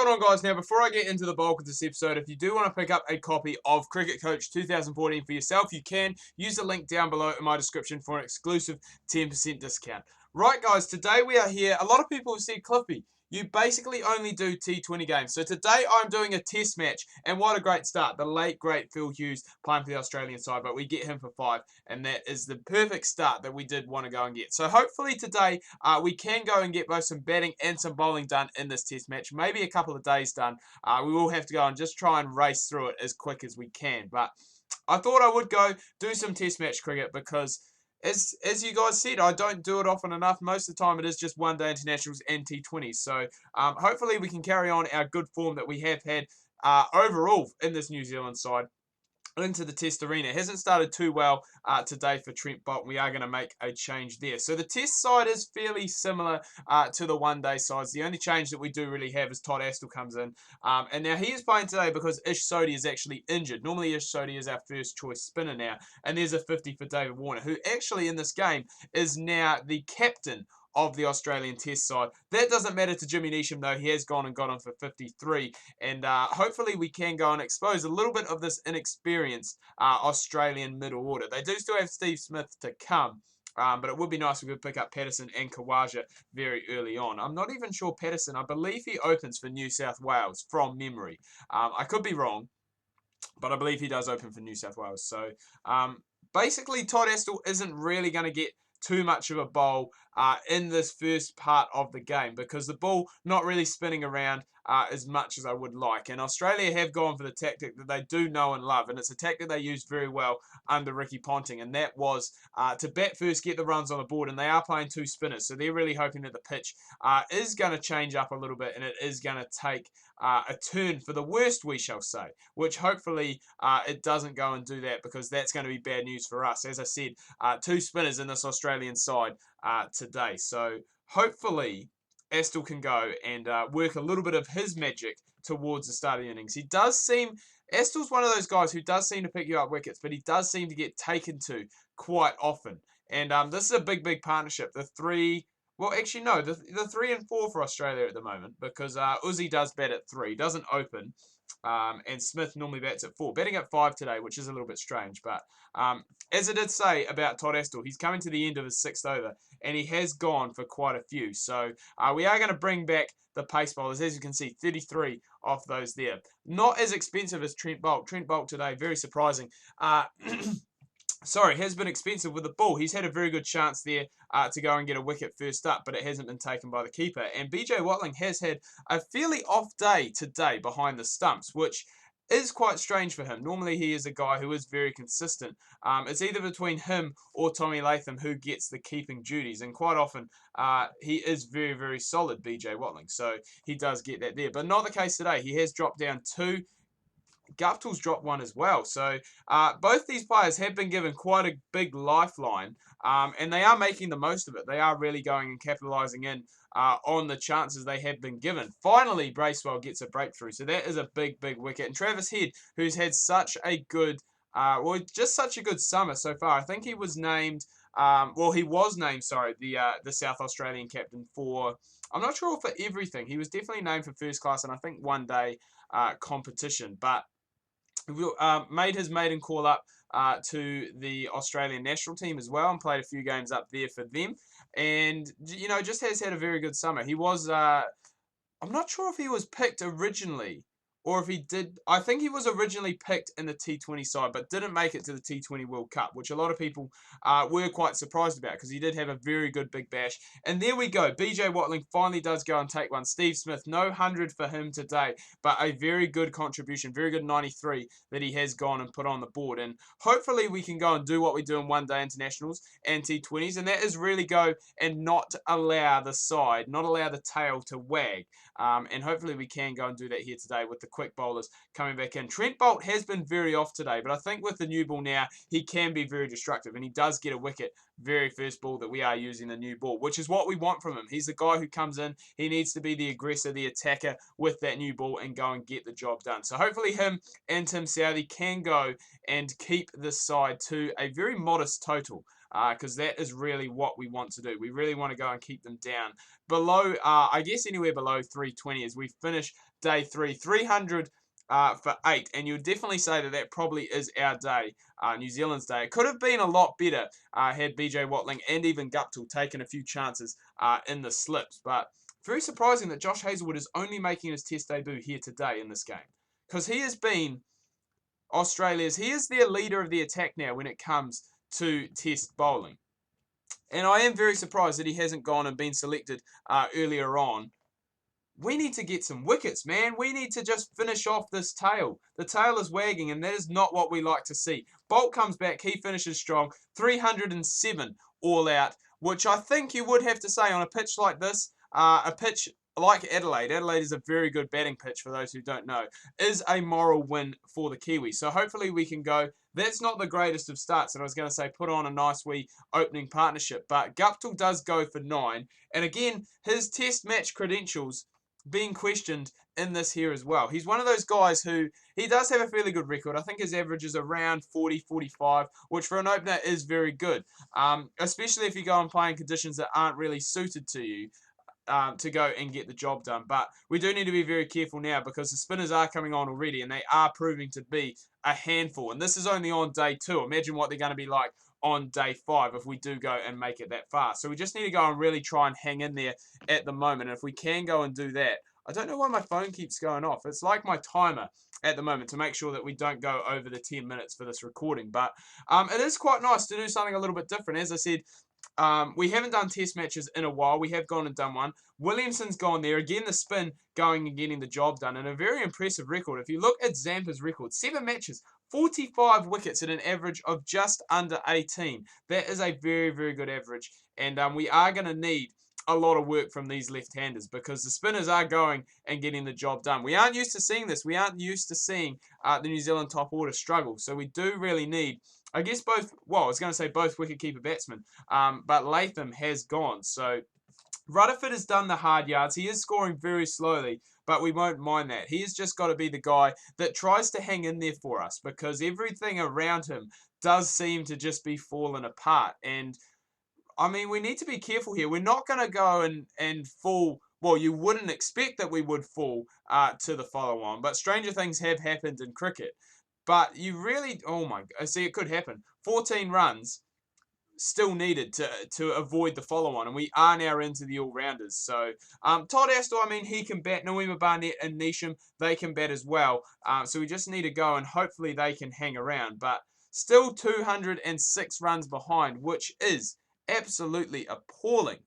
going on, guys? Now, before I get into the bulk of this episode, if you do want to pick up a copy of Cricket Coach 2014 for yourself, you can use the link down below in my description for an exclusive 10% discount. Right, guys, today we are here. A lot of people have said, Cliffy, you basically only do T20 games. So today I'm doing a test match, and what a great start. The late, great Phil Hughes playing for the Australian side, but we get him for 5, and that is the perfect start that we did want to go and get. So hopefully today we can go and get both some batting and some bowling done in this test match. Maybe a couple of days done. We will have to go and just try and race through it as quick as we can. But I thought I would go do some test match cricket because as you guys said, I don't do it often enough. Most of the time it is just one-day internationals and T20s. So hopefully we can carry on our good form that we have had overall in this New Zealand side into the test arena. It hasn't started too well today for Trent Boult. We are going to make a change there. So the test side is fairly similar to the one-day sides. The only change that we do really have is Todd Astle comes in. And now he is playing today because Ish Sodhi is actually injured. Normally Ish Sodhi is our first choice spinner now. And there's a 50 for David Warner, who actually in this game is now the captain of the Australian test side. That doesn't matter to Jimmy Neesham, though. He has gone and got on for 53. And hopefully we can go and expose a little bit of this inexperienced Australian middle order. They do still have Steve Smith to come. But it would be nice if we could pick up Patterson and Khawaja very early on. I'm not even sure Patterson. I believe he opens for New South Wales from memory. I could be wrong, but I believe he does open for New South Wales. So basically Todd Astle isn't really going to get too much of a bowl in this first part of the game because the ball not really spinning around as much as I would like. And Australia have gone for the tactic that they do know and love, and it's a tactic they used very well under Ricky Ponting, and that was to bat first, get the runs on the board, and they are playing 2 spinners, so they're really hoping that the pitch is going to change up a little bit, and it is going to take a turn for the worst, we shall say, which hopefully it doesn't go and do that, because that's going to be bad news for us. As I said, 2 spinners in this Australian side today, so hopefully Astle can go and work a little bit of his magic towards the start of the innings. Astle's one of those guys who does seem to pick you up wickets, but he does seem to get taken to quite often. And this is a big, big partnership. The 3 and 4 for Australia at the moment, because Uzi does bat at 3, doesn't open. And Smith normally bats at 4. Batting at 5 today, which is a little bit strange. But as I did say about Todd Astle, he's coming to the end of his 6th over, and he has gone for quite a few. So we are going to bring back the pace bowlers. As you can see, 33 off those there. Not as expensive as Trent Boult. Trent Boult today, very surprising. Sorry, has been expensive with the ball. He's had a very good chance there to go and get a wicket first up, but it hasn't been taken by the keeper. And BJ Watling has had a fairly off day today behind the stumps, which is quite strange for him. Normally he is a guy who is very consistent. It's either between him or Tommy Latham who gets the keeping duties, and quite often he is very, very solid, BJ Watling. So he does get that there, but not the case today. He has dropped down 2. Guptill's dropped 1 as well. So both these players have been given quite a big lifeline, and they are making the most of it. They are really going and capitalising in on the chances they have been given. Finally, Bracewell gets a breakthrough. So that is a big, big wicket. And Travis Head, who's had such a good, just such a good summer so far. I think he was named, the South Australian captain for, I'm not sure for everything. He was definitely named for first class and I think one day competition. But made his maiden call up to the Australian national team as well, and played a few games up there for them, and just has had a very good summer. He was I'm not sure if he was picked originally or if he did. I think he was originally picked in the T20 side, but didn't make it to the T20 World Cup, which a lot of people were quite surprised about, because he did have a very good big bash. And there we go. BJ Watling finally does go and take one. Steve Smith, no 100 for him today, but a very good contribution, very good 93 that he has gone and put on the board. And hopefully we can go and do what we do in one-day internationals and T20s, and that is really go and not allow the tail to wag. And hopefully we can go and do that here today with the quick bowlers coming back in. Trent Boult has been very off today, but I think with the new ball now, he can be very destructive, and he does get a wicket very first ball that we are using the new ball, which is what we want from him. He's the guy who comes in. He needs to be the aggressor, the attacker with that new ball and go and get the job done. So hopefully him and Tim Southee can go and keep this side to a very modest total. because that is really what we want to do. We really want to go and keep them down below, I guess anywhere below 320 as we finish day 3, 300 for 8, and you'd definitely say that that probably is our day, New Zealand's day. It could have been a lot better had BJ Watling and even Guptill taken a few chances in the slips, but very surprising that Josh Hazlewood is only making his test debut here today in this game, because he has been he is their leader of the attack now when it comes to test bowling. And I am very surprised that he hasn't gone and been selected earlier on. We need to get some wickets, man. We need to just finish off this tail. The tail is wagging, and that is not what we like to see. Bolt comes back. He finishes strong. 307 all out, which I think you would have to say on a pitch like this, a pitch like Adelaide. Adelaide is a very good batting pitch, for those who don't know, is a moral win for the Kiwis. So hopefully we can go. That's not the greatest of starts, and I was going to say put on a nice wee opening partnership, but Guptill does go for 9. And again, his test match credentials being questioned in this here as well. He's one of those guys who, he does have a fairly good record. I think his average is around 40, 45, which for an opener is very good, especially if you go and play in conditions that aren't really suited to you. To go and get the job done. But we do need to be very careful now because the spinners are coming on already and they are proving to be a handful. And this is only on day 2. Imagine what they're going to be like on day 5 if we do go and make it that far. So we just need to go and really try and hang in there at the moment. And if we can go and do that, I don't know why my phone keeps going off. It's like my timer at the moment to make sure that we don't go over the 10 minutes for this recording. But it is quite nice to do something a little bit different. As I said, we haven't done test matches in a while. We have gone and done one. Williamson's gone there. Again, the spin going and getting the job done. And a very impressive record. If you look at Zampa's record, 7 matches, 45 wickets at an average of just under 18. That is a very, very good average. And we are going to need a lot of work from these left-handers because the spinners are going and getting the job done. We aren't used to seeing this. We aren't used to seeing the New Zealand top order struggle. So we do really need, I guess, both, well, I was going to say both wicketkeeper batsmen, but Latham has gone. So Rutherford has done the hard yards. He is scoring very slowly, but we won't mind that. He has just got to be the guy that tries to hang in there for us because everything around him does seem to just be falling apart. And I mean, we need to be careful here. We're not going to go and fall. Well, you wouldn't expect that we would fall to the follow-on, but stranger things have happened in cricket. But you really, oh my, see, it could happen. 14 runs still needed to avoid the follow-on, and we are now into the all-rounders. So Todd Astle, I mean, he can bat. Naima Barnett and Neesham, they can bat as well. So we just need to go, and hopefully they can hang around. But still 206 runs behind, which is absolutely appalling.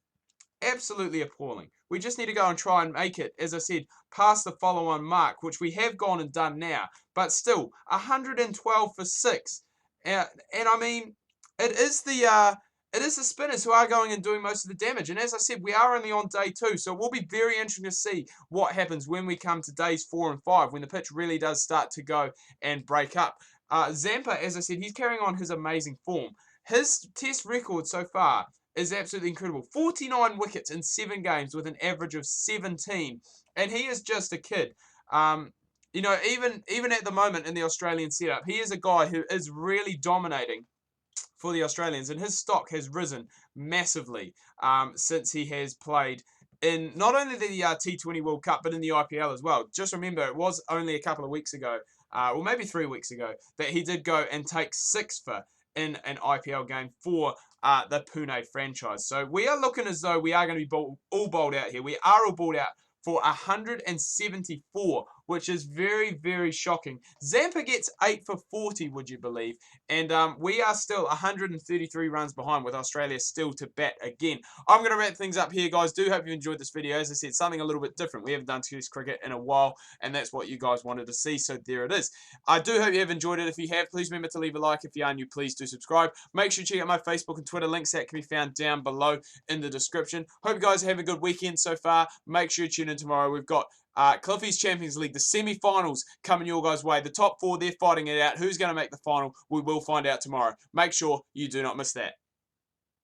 Absolutely appalling. We just need to go and try and make it, as I said, past the follow-on mark, which we have gone and done now. But still, 112 for 6. And I mean, it is the spinners who are going and doing most of the damage. And as I said, we are only on day 2, so it will be very interesting to see what happens when we come to days 4 and 5, when the pitch really does start to go and break up. Zampa, as I said, he's carrying on his amazing form. His test record so far is absolutely incredible. 49 wickets in 7 games with an average of 17. And he is just a kid. You know, even at the moment in the Australian setup, he is a guy who is really dominating for the Australians. And his stock has risen massively since he has played in not only the T20 World Cup, but in the IPL as well. Just remember, it was only a couple of weeks ago, or maybe 3 weeks ago, that he did go and take 6 for in an IPL game for the Pune franchise. So we are looking as though we are going to be all bowled out here. We are all bowled out for 174, which is very, very shocking. Zampa gets 8 for 40, would you believe? And we are still 133 runs behind with Australia still to bat again. I'm going to wrap things up here, guys. Do hope you enjoyed this video. As I said, something a little bit different. We haven't done Test cricket in a while, and that's what you guys wanted to see, so there it is. I do hope you have enjoyed it. If you have, please remember to leave a like. If you are new, please do subscribe. Make sure you check out my Facebook and Twitter links that can be found down below in the description. Hope you guys have a good weekend so far. Make sure you tune in tomorrow. We've got Cliffy's Champions League, the semi-finals coming your guys' way. The top 4, they're fighting it out. Who's going to make the final? We will find out tomorrow. Make sure you do not miss that.